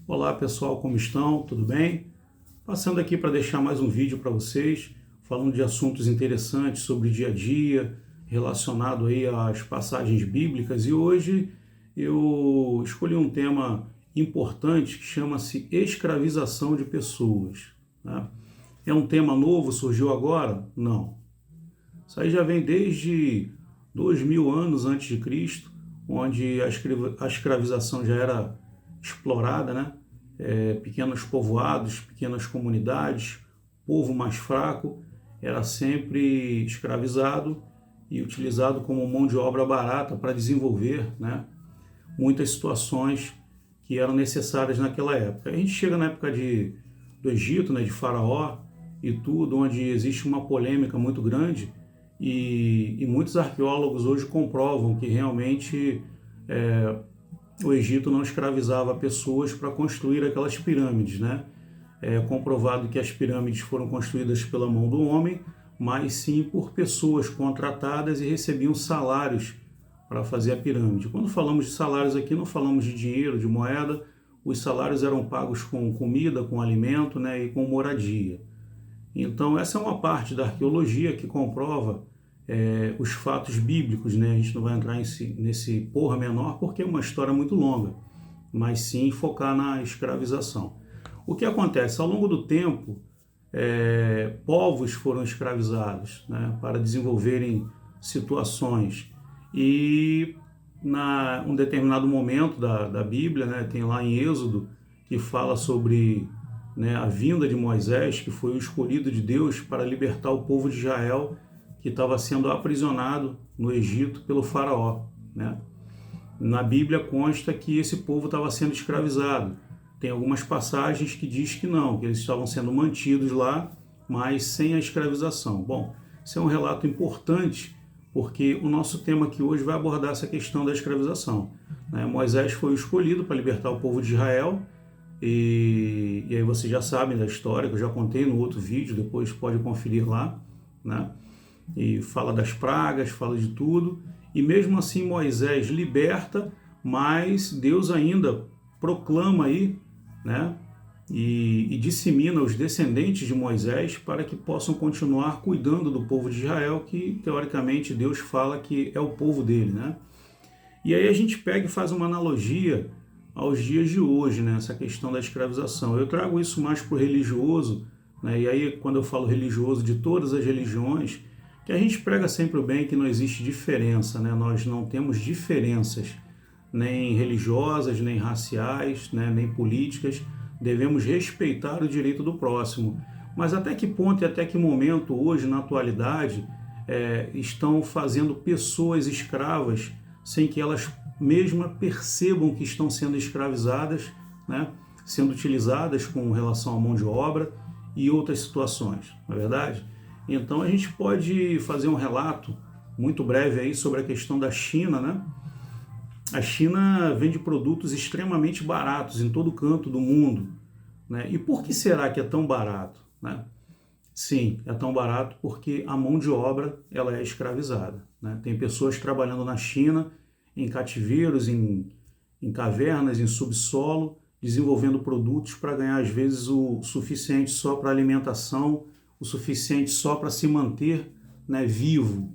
Olá pessoal, como estão? Tudo bem? Passando aqui para deixar mais um vídeo para vocês, falando de assuntos interessantes sobre o dia a dia, relacionado aí às passagens bíblicas, e hoje eu escolhi um tema importante que chama-se escravização de pessoas. Né? É um tema novo, surgiu agora? Não. Isso aí já vem desde 2000 anos antes de Cristo, onde a escravização já era explorada, né? Pequenos povoados, pequenas comunidades, povo mais fraco era sempre escravizado e utilizado como mão de obra barata para desenvolver, né, muitas situações que eram necessárias naquela época. A gente chega na época do Egito, né, de Faraó e tudo, onde existe uma polêmica muito grande e muitos arqueólogos hoje comprovam que realmente o Egito não escravizava pessoas para construir aquelas pirâmides, né? É comprovado que as pirâmides foram construídas pela mão do homem, mas sim por pessoas contratadas e recebiam salários para fazer a pirâmide. Quando falamos de salários aqui, não falamos de dinheiro, de moeda, os salários eram pagos com comida, com alimento, né, e com moradia. Então, essa é uma parte da arqueologia que comprova os fatos bíblicos, né? A gente não vai entrar nesse pormenor porque é uma história muito longa, mas sim focar na escravização. O que acontece? Ao longo do tempo, povos foram escravizados, né, para desenvolverem situações. E um determinado momento da Bíblia, né, tem lá em Êxodo, que fala sobre, né, a vinda de Moisés, que foi o escolhido de Deus para libertar o povo de Israel, que estava sendo aprisionado no Egito pelo faraó, né? Na Bíblia consta que esse povo estava sendo escravizado. Tem algumas passagens que diz que não, que eles estavam sendo mantidos lá, mas sem a escravização. Bom, esse é um relato importante, porque o nosso tema aqui hoje vai abordar essa questão da escravização, né? Moisés foi o escolhido para libertar o povo de Israel, e aí vocês já sabem da história, que eu já contei no outro vídeo, depois pode conferir lá, né? E fala das pragas, fala de tudo, e mesmo assim Moisés liberta, mas Deus ainda proclama aí, né, e dissemina os descendentes de Moisés para que possam continuar cuidando do povo de Israel, que teoricamente Deus fala que é o povo dele, né? E aí a gente pega e faz uma analogia aos dias de hoje, né, essa questão da escravização. Eu trago isso mais para o religioso, né, e aí quando eu falo religioso de todas as religiões, que a gente prega sempre o bem, que não existe diferença, né? Nós não temos diferenças, nem religiosas, nem raciais, né? Nem políticas. Devemos respeitar o direito do próximo. Mas até que ponto e até que momento hoje, na atualidade, estão fazendo pessoas escravas sem que elas mesmas percebam que estão sendo escravizadas, né? Sendo utilizadas com relação à mão de obra e outras situações, não é verdade? Então a gente pode fazer um relato muito breve aí sobre a questão da China, né? A China vende produtos extremamente baratos em todo canto do mundo, né? E por que será que é tão barato, né? Sim, é tão barato porque a mão de obra ela é escravizada, né? Tem pessoas trabalhando na China em cativeiros, em cavernas, em subsolo, desenvolvendo produtos para ganhar às vezes o suficiente só para alimentação, o suficiente só para se manter, né, vivo.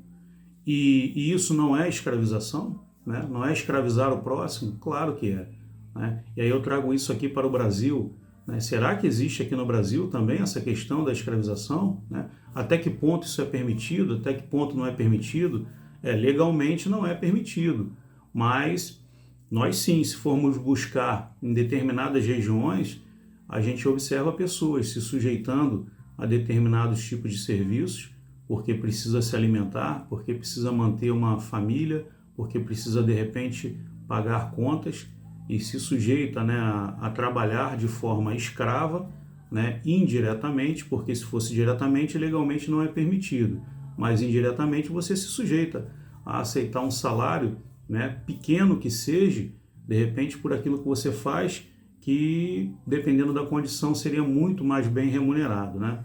E isso não é escravização? Né? Não é escravizar o próximo? Claro que é. Né? E aí eu trago isso aqui para o Brasil. Né? Será que existe aqui no Brasil também essa questão da escravização? Né? Até que ponto isso é permitido? Até que ponto não é permitido? Legalmente não é permitido. Mas nós sim, se formos buscar em determinadas regiões, a gente observa pessoas se sujeitando a determinados tipos de serviços, porque precisa se alimentar, porque precisa manter uma família, porque precisa de repente pagar contas e se sujeita, né, a trabalhar de forma escrava, né, indiretamente, porque se fosse diretamente, legalmente não é permitido, mas indiretamente você se sujeita a aceitar um salário, né, pequeno que seja, de repente por aquilo que você faz, que dependendo da condição seria muito mais bem remunerado, né?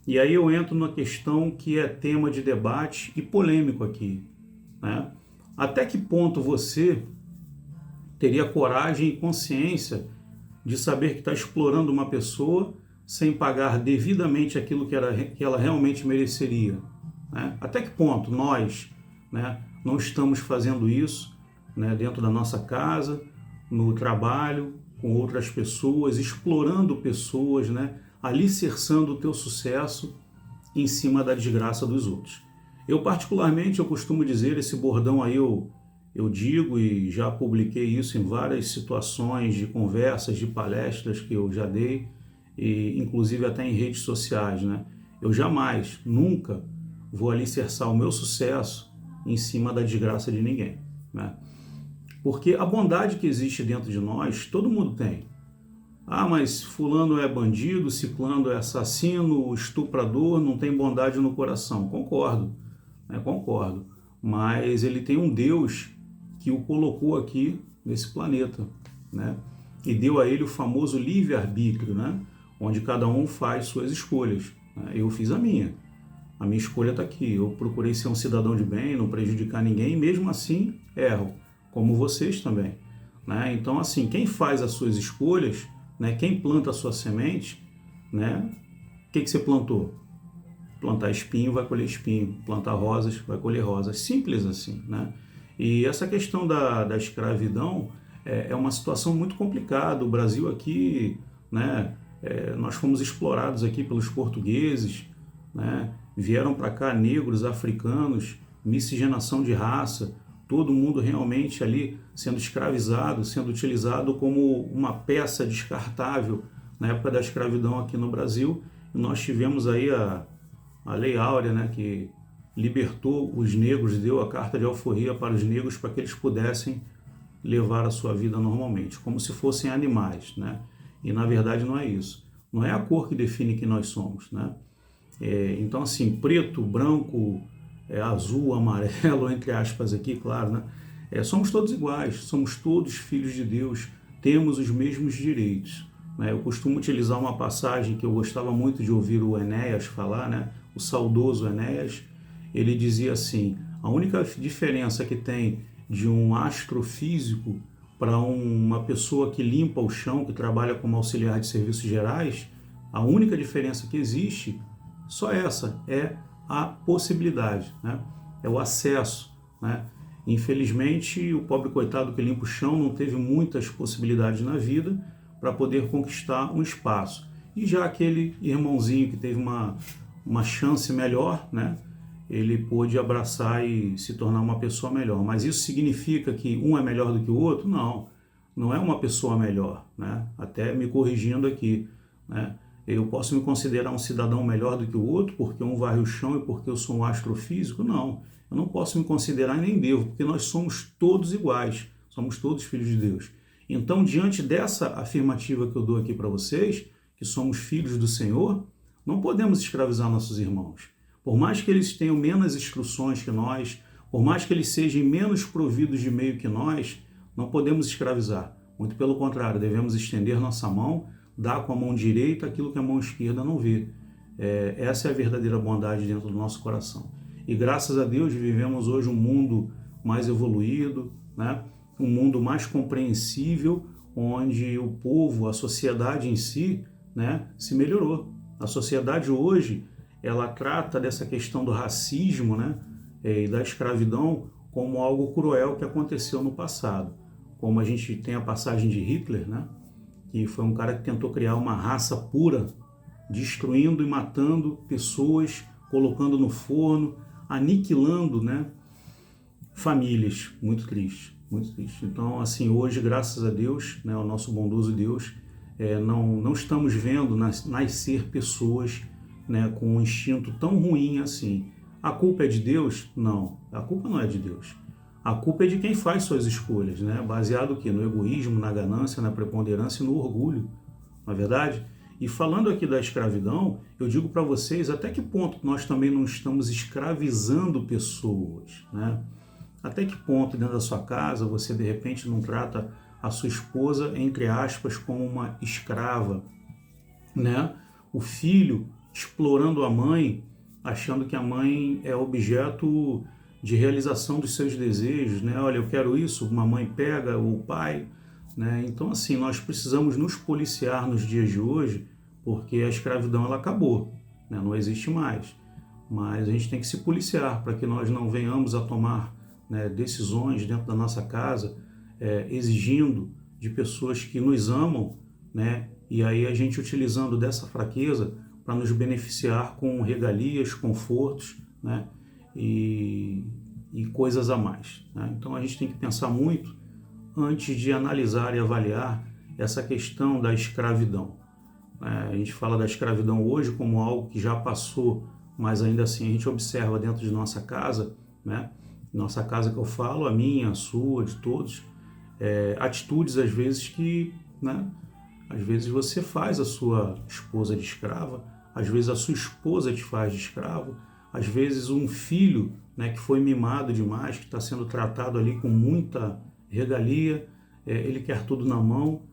E aí eu entro numa questão que é tema de debate e polêmico aqui, né? Até que ponto você teria coragem e consciência de saber que está explorando uma pessoa sem pagar devidamente aquilo que ela realmente mereceria, né? Até que ponto nós, né, não estamos fazendo isso, né, dentro da nossa casa, no trabalho, com outras pessoas, explorando pessoas, né, alicerçando o teu sucesso em cima da desgraça dos outros. Eu particularmente, eu costumo dizer, esse bordão aí eu digo e já publiquei isso em várias situações de conversas, de palestras que eu já dei, e inclusive até em redes sociais, né? Eu jamais, nunca vou alicerçar o meu sucesso em cima da desgraça de ninguém, né? Porque a bondade que existe dentro de nós, todo mundo tem. Ah, mas fulano é bandido, ciclano é assassino, estuprador, não tem bondade no coração. Concordo, né? Concordo. Mas ele tem um Deus que o colocou aqui nesse planeta, né? E deu a ele o famoso livre-arbítrio, né? Onde cada um faz suas escolhas, né? Eu fiz a minha escolha está aqui. Eu procurei ser um cidadão de bem, não prejudicar ninguém, e mesmo assim erro, como vocês também, né? Então, assim, quem faz as suas escolhas, né? Quem planta a sua semente, né? O que você plantou? Plantar espinho vai colher espinho, plantar rosas vai colher rosas, simples assim, né? E essa questão da escravidão é uma situação muito complicada. O Brasil aqui, né? Nós fomos explorados aqui pelos portugueses, né? Vieram para cá negros, africanos, miscigenação de raça, todo mundo realmente ali sendo escravizado, sendo utilizado como uma peça descartável na época da escravidão aqui no Brasil. E nós tivemos aí a Lei Áurea, né, que libertou os negros, deu a carta de alforria para os negros para que eles pudessem levar a sua vida normalmente, como se fossem animais, né? E na verdade não é isso. Não é a cor que define quem nós somos, né? Então, assim, preto, branco, azul, amarelo, entre aspas aqui, claro, né? Somos todos iguais, somos todos filhos de Deus, temos os mesmos direitos, né? Eu costumo utilizar uma passagem que eu gostava muito de ouvir o Enéas falar, né? O saudoso Enéas. Ele dizia assim: a única diferença que tem de um astrofísico para uma pessoa que limpa o chão, que trabalha como auxiliar de serviços gerais, a única diferença que existe, só essa, é a possibilidade, né? É o acesso, né? Infelizmente, o pobre coitado que limpa o chão não teve muitas possibilidades na vida para poder conquistar um espaço. E já aquele irmãozinho que teve uma chance melhor, né? Ele pôde abraçar e se tornar uma pessoa melhor. Mas isso significa que um é melhor do que o outro? Não, não é uma pessoa melhor, né? Até me corrigindo aqui, né? Eu posso me considerar um cidadão melhor do que o outro porque um varre o chão e porque eu sou um astrofísico? Não, eu não posso me considerar e nem devo, porque nós somos todos iguais, somos todos filhos de Deus. Então, diante dessa afirmativa que eu dou aqui para vocês, que somos filhos do Senhor, não podemos escravizar nossos irmãos. Por mais que eles tenham menos instruções que nós, por mais que eles sejam menos providos de meio que nós, não podemos escravizar. Muito pelo contrário, devemos estender nossa mão, dar com a mão direita aquilo que a mão esquerda não vê. Essa é a verdadeira bondade dentro do nosso coração. E graças a Deus vivemos hoje um mundo mais evoluído, né? Um mundo mais compreensível, onde o povo, a sociedade em si, né, se melhorou. A sociedade hoje, ela trata dessa questão do racismo, né, e da escravidão como algo cruel que aconteceu no passado. Como a gente tem a passagem de Hitler, né, que foi um cara que tentou criar uma raça pura, destruindo e matando pessoas, colocando no forno, aniquilando, né, famílias. Muito triste, muito triste. Então, assim, hoje, graças a Deus, né, o nosso bondoso Deus, não estamos vendo nascer pessoas, né, com um instinto tão ruim assim. A culpa é de Deus? Não, a culpa não é de Deus. A culpa é de quem faz suas escolhas, né? Baseado aqui no egoísmo, na ganância, na preponderância e no orgulho, não é verdade? E falando aqui da escravidão, eu digo para vocês até que ponto nós também não estamos escravizando pessoas, né? Até que ponto dentro da sua casa você de repente não trata a sua esposa, entre aspas, como uma escrava, né? O filho explorando a mãe, achando que a mãe é objeto de realização dos seus desejos, né? Olha, eu quero isso, uma mãe pega, o pai, né? Então, assim, nós precisamos nos policiar nos dias de hoje, porque a escravidão ela acabou, né? Não existe mais. Mas a gente tem que se policiar para que nós não venhamos a tomar, né, decisões dentro da nossa casa, exigindo de pessoas que nos amam, né? E aí a gente utilizando dessa fraqueza para nos beneficiar com regalias, confortos, né? E coisas a mais, né? Então a gente tem que pensar muito antes de analisar e avaliar essa questão da escravidão. A gente fala da escravidão hoje como algo que já passou, mas ainda assim a gente observa dentro de nossa casa, né? Nossa casa que eu falo, a minha, a sua, de todos, atitudes às vezes que, né? Às vezes você faz a sua esposa de escrava, às vezes a sua esposa te faz de escravo, às vezes um filho, né, que foi mimado demais, que está sendo tratado ali com muita regalia, ele quer tudo na mão.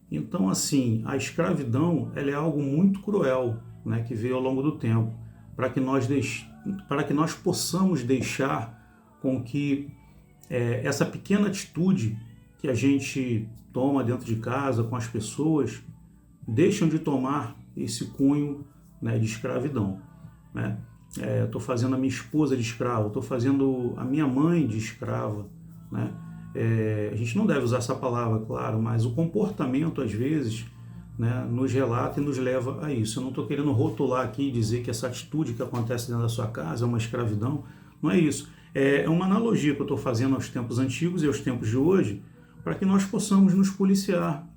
Então, assim, a escravidão ela é algo muito cruel, né, que veio ao longo do tempo, para que nós possamos deixar com que essa pequena atitude que a gente toma dentro de casa com as pessoas deixam de tomar esse cunho, né, de escravidão, né? Estou fazendo a minha esposa de escrava, estou fazendo a minha mãe de escrava, né? A gente não deve usar essa palavra, claro, mas o comportamento, às vezes, né, nos relata e nos leva a isso. Eu não estou querendo rotular aqui e dizer que essa atitude que acontece dentro da sua casa é uma escravidão, não é isso. É uma analogia que eu estou fazendo aos tempos antigos e aos tempos de hoje, para que nós possamos nos policiar,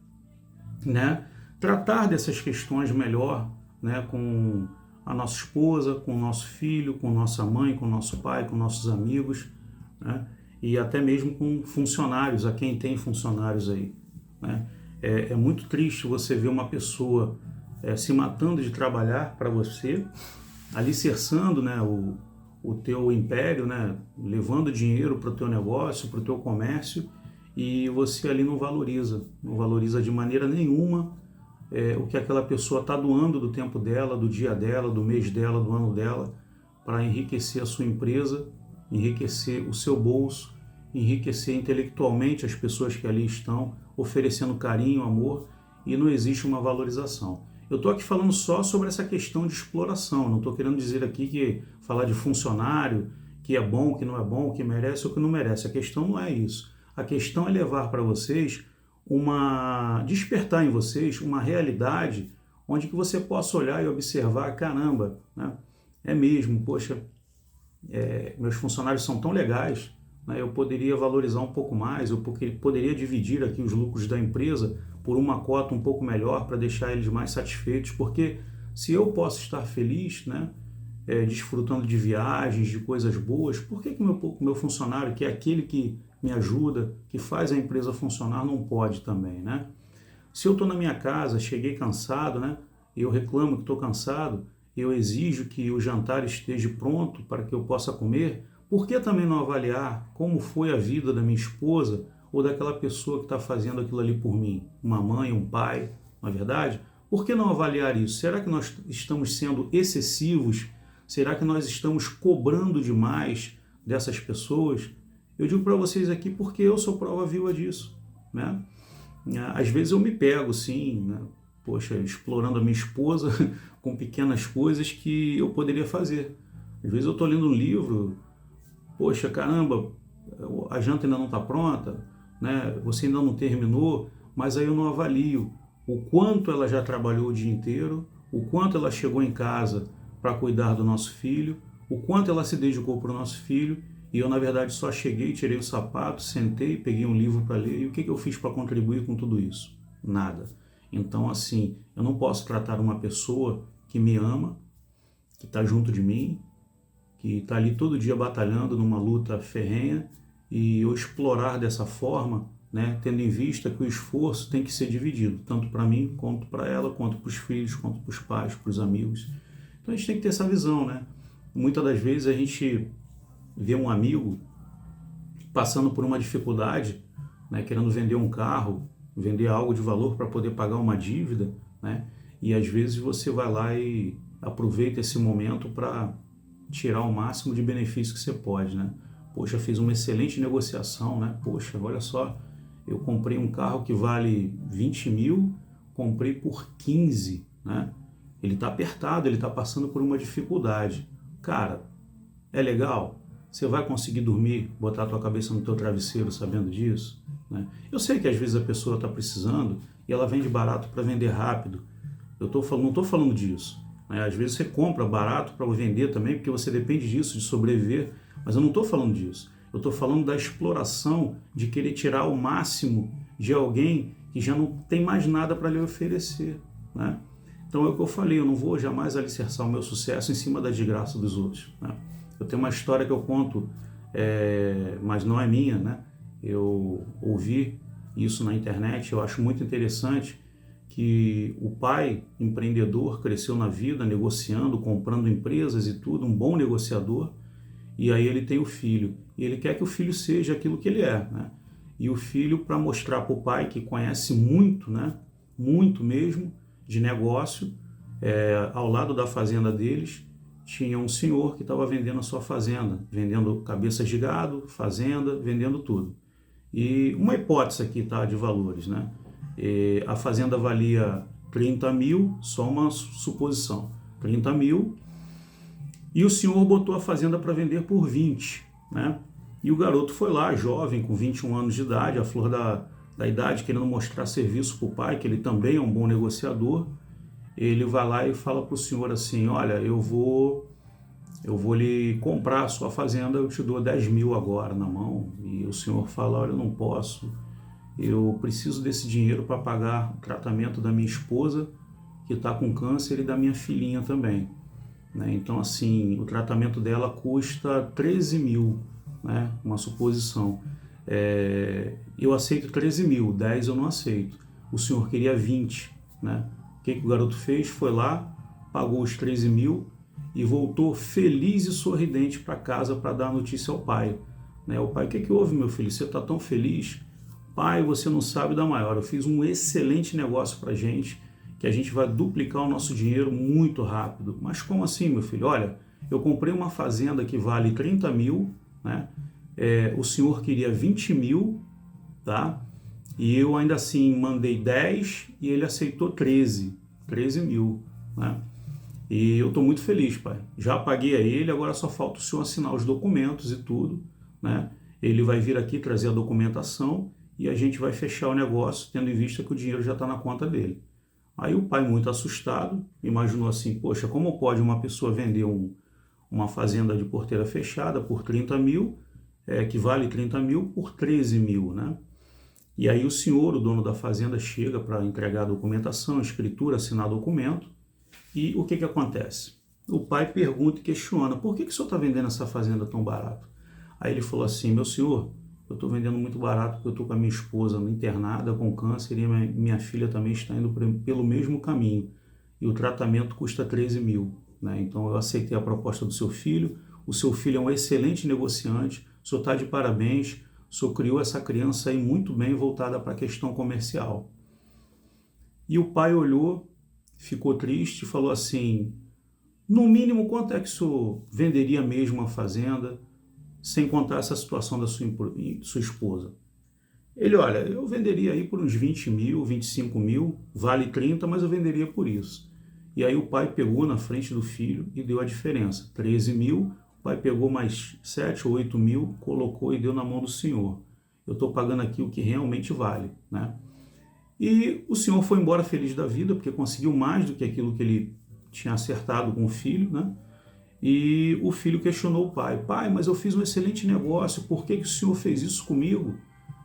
né? Tratar dessas questões melhor, né, com a nossa esposa, com o nosso filho, com nossa mãe, com nosso pai, com nossos amigos, né? E até mesmo com funcionários, a quem tem funcionários aí, né? É muito triste você ver uma pessoa se matando de trabalhar para você, alicerçando, né, o teu império, né, levando dinheiro para o teu negócio, para o teu comércio, e você ali não valoriza de maneira nenhuma o que aquela pessoa está doando do tempo dela, do dia dela, do mês dela, do ano dela, para enriquecer a sua empresa, enriquecer o seu bolso, enriquecer intelectualmente as pessoas que ali estão, oferecendo carinho, amor, e não existe uma valorização. Eu estou aqui falando só sobre essa questão de exploração, não estou querendo dizer aqui que falar de funcionário, que é bom, que não é bom, que merece ou que não merece. A questão não é isso. A questão é levar para vocês despertar em vocês uma realidade onde que você possa olhar e observar, caramba, né? É mesmo, poxa, meus funcionários são tão legais, né? Eu poderia valorizar um pouco mais, eu poderia dividir aqui os lucros da empresa por uma cota um pouco melhor para deixar eles mais satisfeitos, porque se eu posso estar feliz, né, desfrutando de viagens, de coisas boas, por que o meu funcionário, que é aquele que me ajuda, que faz a empresa funcionar, não pode também, né? Se eu estou na minha casa, cheguei cansado, né, e eu reclamo que estou cansado, eu exijo que o jantar esteja pronto para que eu possa comer, por que também não avaliar como foi a vida da minha esposa ou daquela pessoa que está fazendo aquilo ali por mim? Uma mãe, um pai, não é verdade? Por que não avaliar isso? Será que nós estamos sendo excessivos? Será que nós estamos cobrando demais dessas pessoas? Eu digo para vocês aqui porque eu sou prova viva disso, né? Às vezes eu me pego, sim, né? Poxa, explorando a minha esposa com pequenas coisas que eu poderia fazer. Às vezes eu estou lendo um livro, poxa, caramba, a janta ainda não está pronta, né? Você ainda não terminou, mas aí eu não avalio o quanto ela já trabalhou o dia inteiro, o quanto ela chegou em casa para cuidar do nosso filho, o quanto ela se dedicou para o nosso filho, e eu, na verdade, só cheguei, tirei o sapato, sentei, peguei um livro para ler, e o que eu fiz para contribuir com tudo isso? Nada. Então, assim, eu não posso tratar uma pessoa que me ama, que está junto de mim, que está ali todo dia batalhando numa luta ferrenha, e eu explorar dessa forma, né, tendo em vista que o esforço tem que ser dividido, tanto para mim, quanto para ela, quanto para os filhos, quanto para os pais, para os amigos. Então a gente tem que ter essa visão, né? Muitas das vezes a gente vê um amigo passando por uma dificuldade, né, querendo vender um carro, vender algo de valor para poder pagar uma dívida, né? E às vezes você vai lá e aproveita esse momento para tirar o máximo de benefício que você pode, né? Poxa, fiz uma excelente negociação, né? Poxa, olha só, eu comprei um carro que vale 20 mil, comprei por 15, né? Ele está apertado, ele está passando por uma dificuldade. Cara, é legal? Você vai conseguir dormir, botar a tua cabeça no teu travesseiro sabendo disso? Né? Eu sei que às vezes a pessoa está precisando e ela vende barato para vender rápido. Não estou falando disso. Né? Às vezes você compra barato para vender também, porque você depende disso, de sobreviver. Mas eu não estou falando disso. Eu estou falando da exploração, de querer tirar o máximo de alguém que já não tem mais nada para lhe oferecer. Né? Então é o que eu falei, eu não vou jamais alicerçar o meu sucesso em cima da desgraça dos outros. Né? Eu tenho uma história que eu conto, mas não é minha, né? Eu ouvi isso na internet, eu acho muito interessante que o pai empreendedor cresceu na vida, negociando, comprando empresas e tudo, um bom negociador, e aí ele tem o filho, e ele quer que o filho seja aquilo que ele é, né? E o filho, para mostrar para o pai que conhece muito, né? Muito mesmo, de negócio, ao lado da fazenda deles, tinha um senhor que estava vendendo a sua fazenda, vendendo cabeças de gado, fazenda, vendendo tudo. E uma hipótese aqui, tá, de valores, né? A fazenda valia 30 mil, só uma suposição, 30 mil, e o senhor botou a fazenda para vender por 20, né? E o garoto foi lá, jovem, com 21 anos de idade, a flor da idade, querendo mostrar serviço para o pai, que ele também é um bom negociador. Ele vai lá e fala para o senhor assim, olha, eu vou lhe comprar a sua fazenda, eu te dou 10 mil agora na mão. E o senhor fala, olha, eu não posso, eu preciso desse dinheiro para pagar o tratamento da minha esposa, que está com câncer, e da minha filhinha também. Né? Então, assim, o tratamento dela custa 13 mil, né? Uma suposição. Eu aceito 13 mil, 10 eu não aceito. O senhor queria 20, né? O que o garoto fez? Foi lá, pagou os 13 mil e voltou feliz e sorridente para casa para dar a notícia ao pai. Né? O pai, o que houve, meu filho? Você está tão feliz? Pai, você não sabe da maior. Eu fiz um excelente negócio para a gente, que a gente vai duplicar o nosso dinheiro muito rápido. Mas como assim, meu filho? Olha, eu comprei uma fazenda que vale 30 mil, né? O senhor queria 20 mil, tá? E eu ainda assim mandei 10 e ele aceitou 13 mil, né? E eu estou muito feliz, pai. Já paguei a ele, agora só falta o senhor assinar os documentos e tudo, né? Ele vai vir aqui trazer a documentação e a gente vai fechar o negócio, tendo em vista que o dinheiro já está na conta dele. Aí o pai, muito assustado, imaginou assim, poxa, como pode uma pessoa vender uma fazenda de porteira fechada por 30 mil, que vale 30 mil, por 13 mil, né? E aí o senhor, o dono da fazenda, chega para entregar a documentação, a escritura, assinar documento. E o que acontece? O pai pergunta e questiona, por que o senhor está vendendo essa fazenda tão barato? Aí ele falou assim, meu senhor, eu estou vendendo muito barato porque eu estou com a minha esposa internada com câncer e minha filha também está indo pelo mesmo caminho. E o tratamento custa 13 mil. Né? Então eu aceitei a proposta do seu filho, o seu filho é um excelente negociante, o senhor está de parabéns, o senhor criou essa criança aí muito bem voltada para a questão comercial. E o pai olhou, ficou triste e falou assim, no mínimo quanto é que o senhor venderia mesmo a fazenda, sem contar essa situação da sua esposa? Ele, olha, eu venderia aí por uns 20 mil, 25 mil, vale 30, mas eu venderia por isso. E aí o pai pegou na frente do filho e deu a diferença, 13 mil, o pai pegou mais 7 ou 8 mil, colocou e deu na mão do senhor. Eu estou pagando aqui o que realmente vale, né? E o senhor foi embora feliz da vida, porque conseguiu mais do que aquilo que ele tinha acertado com o filho, né? E o filho questionou o pai, pai, mas eu fiz um excelente negócio, por que o senhor fez isso comigo?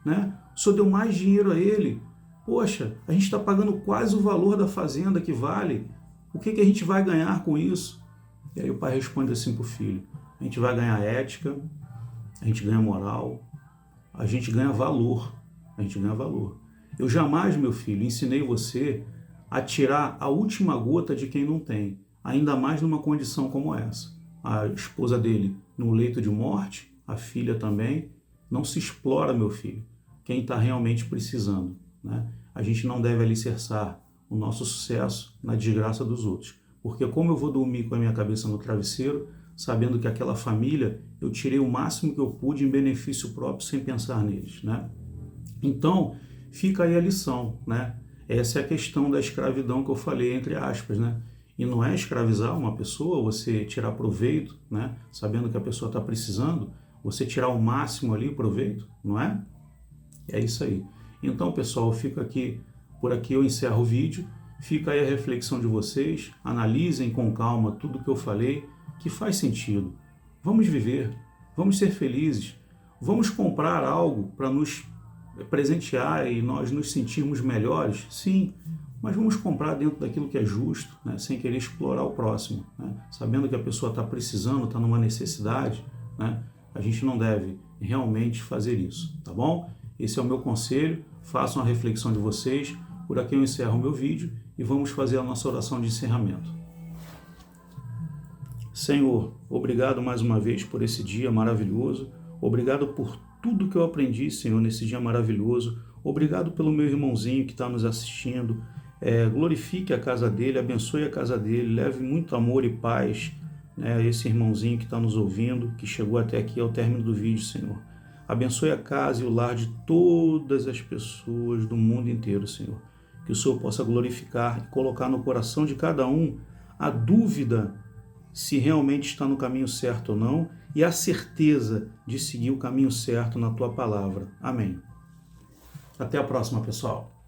Né? O senhor deu mais dinheiro a ele, poxa, a gente está pagando quase o valor da fazenda que vale, o que a gente vai ganhar com isso? E aí o pai responde assim para o filho, a gente vai ganhar ética, a gente ganha moral, a gente ganha valor, Eu jamais, meu filho, ensinei você a tirar a última gota de quem não tem, ainda mais numa condição como essa. A esposa dele no leito de morte, a filha também. Não se explora, meu filho, quem está realmente precisando. Né? A gente não deve alicerçar o nosso sucesso na desgraça dos outros. Porque como eu vou dormir com a minha cabeça no travesseiro, sabendo que aquela família, eu tirei o máximo que eu pude em benefício próprio sem pensar neles. Né? Então, fica aí a lição, né? Essa é a questão da escravidão que eu falei, entre aspas, né? E não é escravizar uma pessoa, você tirar proveito, né? Sabendo que a pessoa está precisando, você tirar o máximo ali, proveito, não é? É isso aí. Então, pessoal, por aqui eu encerro o vídeo. Fica aí a reflexão de vocês. Analisem com calma tudo que eu falei, que faz sentido. Vamos viver, vamos ser felizes, vamos comprar algo para nos presentear e nós nos sentirmos melhores, sim, mas vamos comprar dentro daquilo que é justo, né? Sem querer explorar o próximo, né? Sabendo que a pessoa está precisando, está numa necessidade, né? A gente não deve realmente fazer isso, tá bom? Esse é o meu conselho, façam a reflexão de vocês. Por aqui eu encerro o meu vídeo e vamos fazer a nossa oração de encerramento. Senhor, obrigado mais uma vez por esse dia maravilhoso, obrigado por tudo que eu aprendi, Senhor, nesse dia maravilhoso, obrigado pelo meu irmãozinho que está nos assistindo, glorifique a casa dele, abençoe a casa dele, leve muito amor e paz, né, a esse irmãozinho que está nos ouvindo, que chegou até aqui ao término do vídeo, Senhor. Abençoe a casa e o lar de todas as pessoas do mundo inteiro, Senhor. Que o Senhor possa glorificar e colocar no coração de cada um a dúvida se realmente está no caminho certo ou não e a certeza de seguir o caminho certo na Tua palavra. Amém. Até a próxima, pessoal.